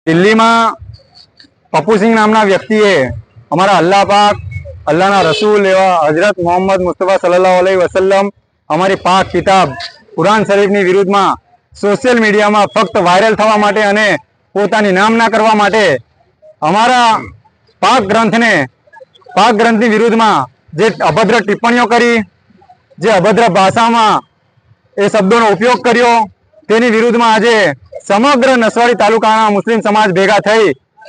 દિલ્હીમાં પપ્પુસિંહ નામના વ્યક્તિએ અમારા અલ્લાહ પાક, અલ્લાહના રસૂલ એવા હજરત મોહમ્મદ મુસ્તફા સલ્લલ્લાહુ અલૈહિ વસલ્લમ અમારી પાક કિતાબ કુરાન શરીફની વિરુદ્ધમાં સોશિયલ મીડિયામાં ફક્ત વાયરલ થવા માટે અને પોતાની નામના કરવા માટે અમારા પાક ગ્રંથની વિરુદ્ધમાં જે અભદ્ર ટિપ્પણીઓ કરી, જે અભદ્ર ભાષામાં એ શબ્દોનો ઉપયોગ કર્યો, તેની વિરુદ્ધમાં આજે સમગ્ર નસવાડી તાલુકાના મુસ્લિમ સમાજ ભેગા થઈ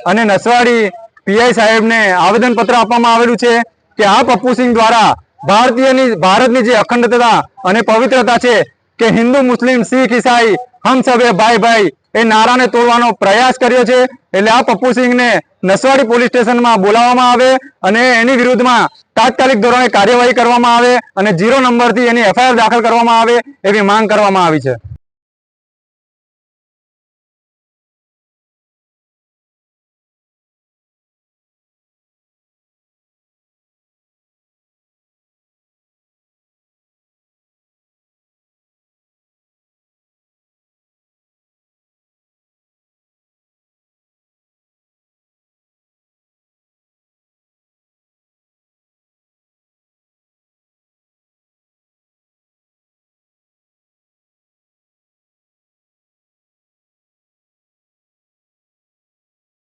અને નસવાડી પીઆઈ સાહેબને આવેદનપત્ર આપવામાં આવેલું છે કે આ પપ્પુસિંહ દ્વારા ભારતની જે અખંડતા અને પવિત્રતા છે કે હિન્દુ, મુસ્લિમ, શીખ, ઈસાઈ હમ સબ ભાઈ ભાઈ એ નારાને તોડવાનો પ્રયાસ કર્યો છે। એટલે આ પપ્પુસિંહને નસવાડી પોલીસ સ્ટેશનમાં બોલાવવામાં આવે અને એની વિરુદ્ધમાં તાત્કાલિક ધોરણે કાર્યવાહી કરવામાં આવે અને 0 નંબરથી એની એફઆઈઆર દાખલ કરવામાં આવે એવી માંગ કરવામાં આવી છે।